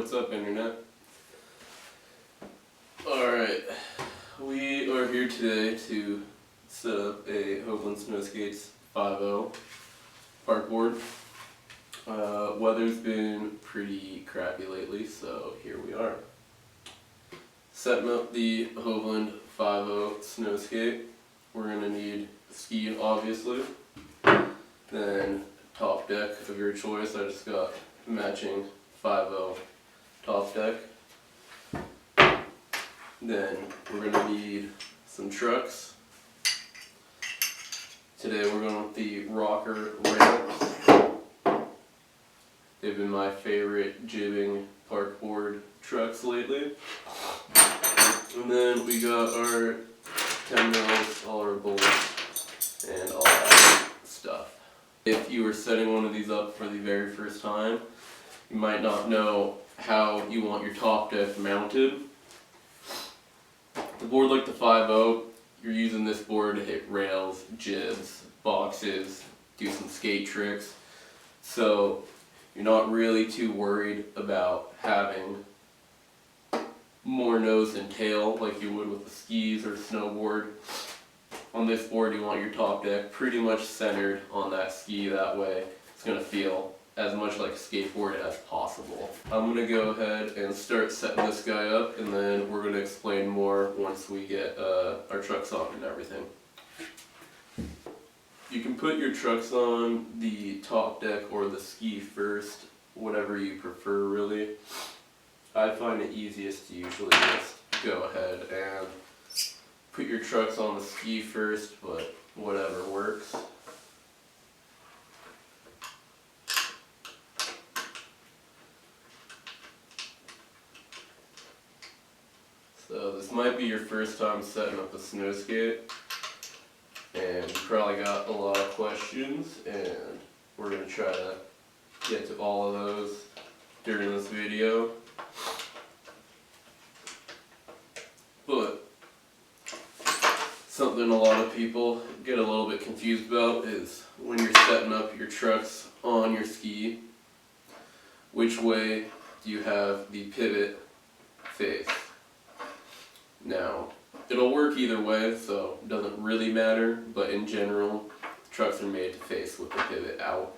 What's up, Internet? Alright, we are here today to set up a Hovland Snowskates 5.0 parkboard. Weather's been pretty crappy lately, so here we are. Setting up the Hovland 5.0 Snowskate. We're going to need ski, obviously, then top deck of your choice. I just got matching 5.0 top deck. Then we're going to need some trucks. Today we're going with the rocker ramps. They've been my favorite jibbing parkboard trucks lately. And then we got our 10 mils, all our bolts, and all that stuff. If you were setting one of these up for the very first time, you might not know how you want your top deck mounted. The board like the 5.0, you're using this board to hit rails, jibs, boxes, do some skate tricks. So you're not really too worried about having more nose and tail like you would with the skis or snowboard. On this board you want your top deck pretty much centered on that ski, that way it's going to feel as much like a skateboard as possible. I'm going to go ahead and start setting this guy up, and then we're going to explain more once we get our trucks on and everything. You can put your trucks on the top deck or the ski first, whatever you prefer really. I find it easiest to usually just go ahead and put your trucks on the ski first, but whatever works. So this might be your first time setting up a snow skate, and you probably got a lot of questions, and we're going to try to get to all of those during this video. But something a lot of people get a little bit confused about is when you're setting up your trucks on your ski, which way do you have the pivot face? Now, it'll work either way, so it doesn't really matter, but in general, trucks are made to face with the pivot out.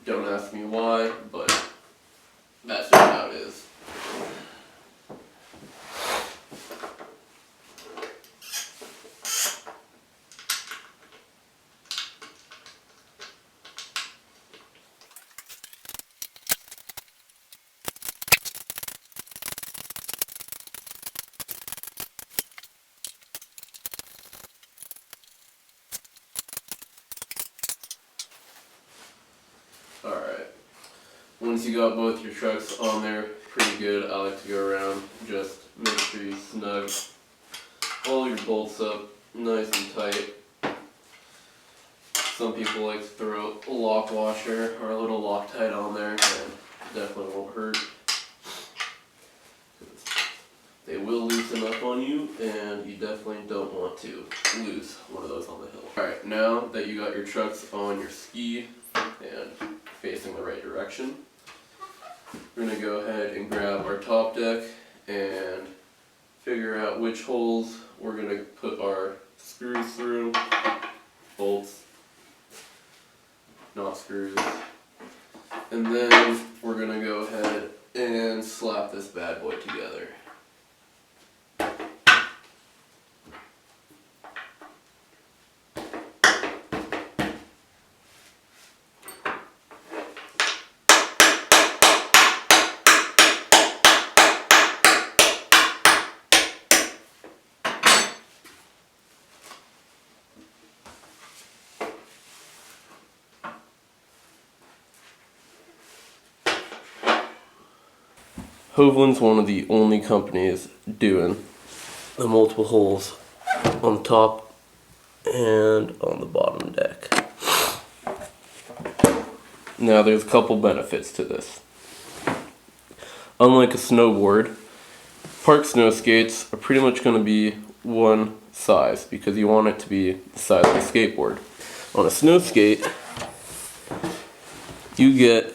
Don't ask me why, but that's just how it is. Alright, once you got both your trucks on there pretty good, I like to go around, just make sure you snug all your bolts up nice and tight. Some people like to throw a lock washer or a little Loctite on there, and definitely won't hurt. They will loosen up on you, and you definitely don't want to lose one of those on the hill. Alright, now that you got your trucks on your ski and facing the right direction, we're going to go ahead and grab our top deck and figure out which holes we're going to put our screws through, bolts, not screws, and then we're going to go ahead and slap this bad boy together. Hovland's one of the only companies doing the multiple holes on the top and on the bottom deck. Now there's a couple benefits to this. Unlike a snowboard, park snow skates are pretty much going to be one size because you want it to be the size of a skateboard. On a snow skate, you get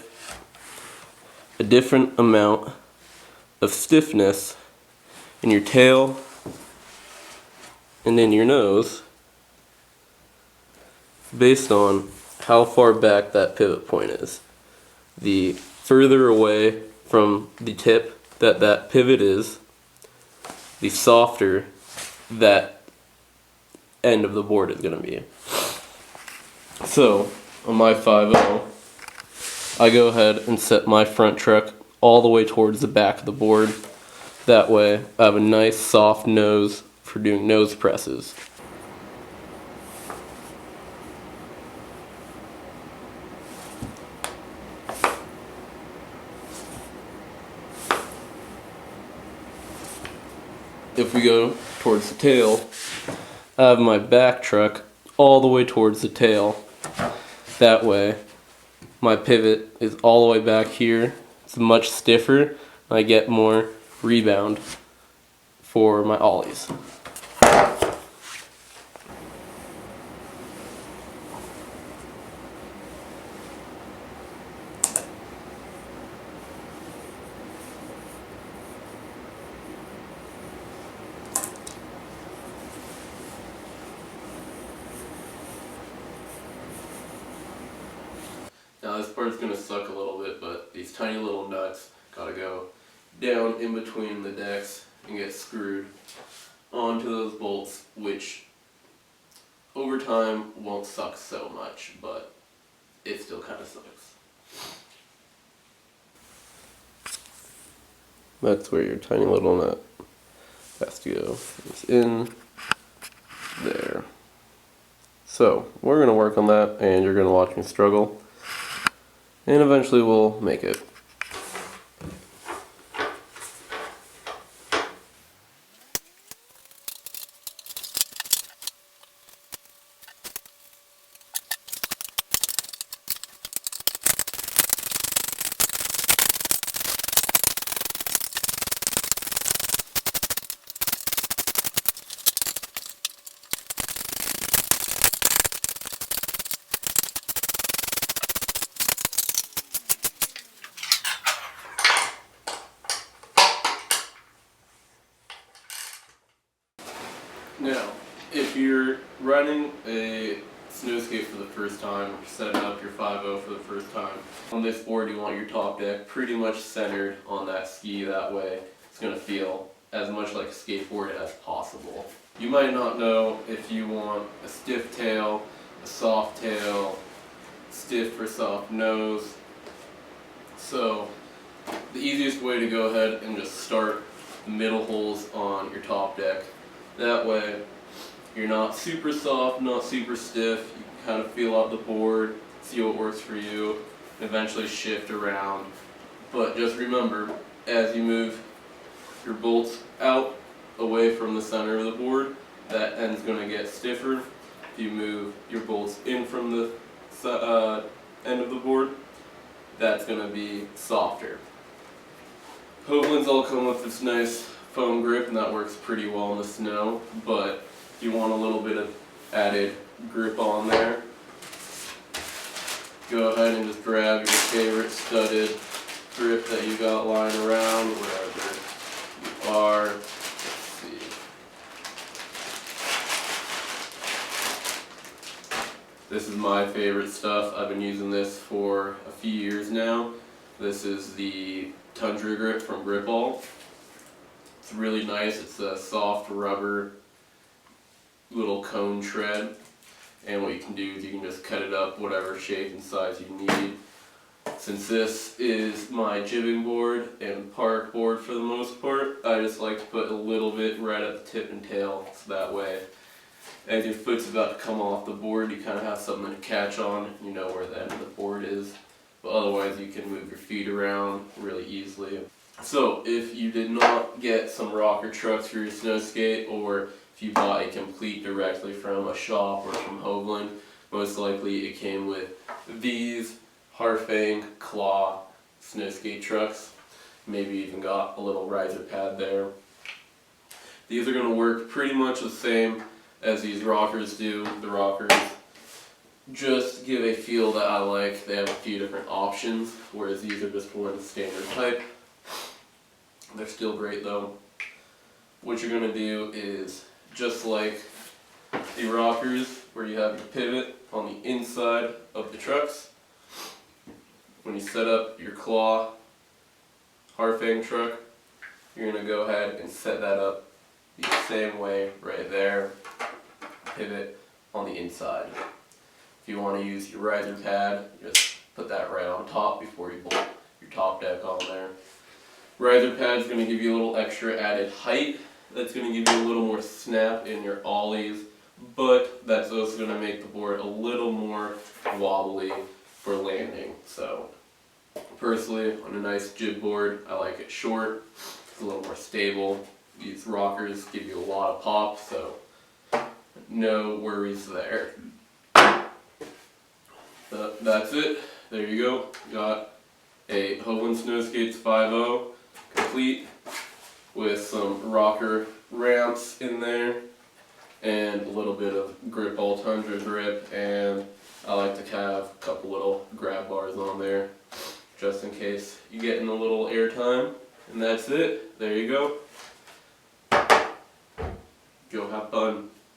a different amount of stiffness in your tail and in your nose based on how far back that pivot point is. The further away from the tip that pivot is, the softer that end of the board is going to be. So, on my 5.0, I go ahead and set my front truck all the way towards the back of the board. That way, I have a nice soft nose for doing nose presses. If we go towards the tail, I have my back truck all the way towards the tail. That way, my pivot is all the way back here. It's much stiffer, and I get more rebound for my ollies. Now this part's going to suck a little bit, but these tiny little nuts gotta go down in between the decks and get screwed onto those bolts, which over time won't suck so much, but it still kind of sucks. That's where your tiny little nut has to go. It's in there. So we're going to work on that, and you're going to watch me struggle. And eventually we'll make it. Now, if you're running a snowskate for the first time, or setting up your 5.0 for the first time, on this board you want your top deck pretty much centered on that ski. That way it's going to feel as much like a skateboard as possible. You might not know if you want a stiff tail, a soft tail, stiff or soft nose. So the easiest way to go ahead and just start the middle holes on your top deck. That way, you're not super soft, not super stiff. You can kind of feel out the board, see what works for you, and eventually shift around. But just remember, as you move your bolts out away from the center of the board, that end's going to get stiffer. If you move your bolts in from the end of the board, that's going to be softer. Hovland's all come with this nice foam grip, and that works pretty well in the snow, but if you want a little bit of added grip on there, go ahead and just grab your favorite studded grip that you got lying around wherever you are. Let's see. This is my favorite stuff. I've been using this for a few years now. This is the Tundra grip from Gripball. It's really nice. It's a soft rubber little cone tread, and what you can do is you can just cut it up whatever shape and size you need. Since this is my jibbing board and park board for the most part, I just like to put a little bit right at the tip and tail, so that way as your foot's about to come off the board you kind of have something to catch on, you know where the end of the board is, but otherwise you can move your feet around really easily. So if you did not get some rocker trucks for your snow skate, or if you bought a complete directly from a shop or from Hovland, most likely it came with these Harfang claw snow skate trucks. Maybe even got a little riser pad there. These are going to work pretty much the same as these rockers do. The rockers just to give a feel that I like, they have a few different options, whereas these are just one standard type. They're still great though. What you're going to do is, just like the rockers where you have your pivot on the inside of the trucks, when you set up your claw Harfang truck, you're going to go ahead and set that up the same way right there, pivot on the inside. If you want to use your riser pad, just put that right on top before you bolt your top deck on there. Riser pad is going to give you a little extra added height. That's going to give you a little more snap in your ollies, but that's also going to make the board a little more wobbly for landing. So personally, on a nice jib board, I like it short. It's a little more stable. These rockers give you a lot of pop, so no worries there. That's it. There you go. Got a Hovland Snowskates 5.0 complete with some rocker ramps in there and a little bit of grip all tundra grip, and I like to have a couple little grab bars on there just in case you get in a little air time. And that's it. There you go. Go have fun.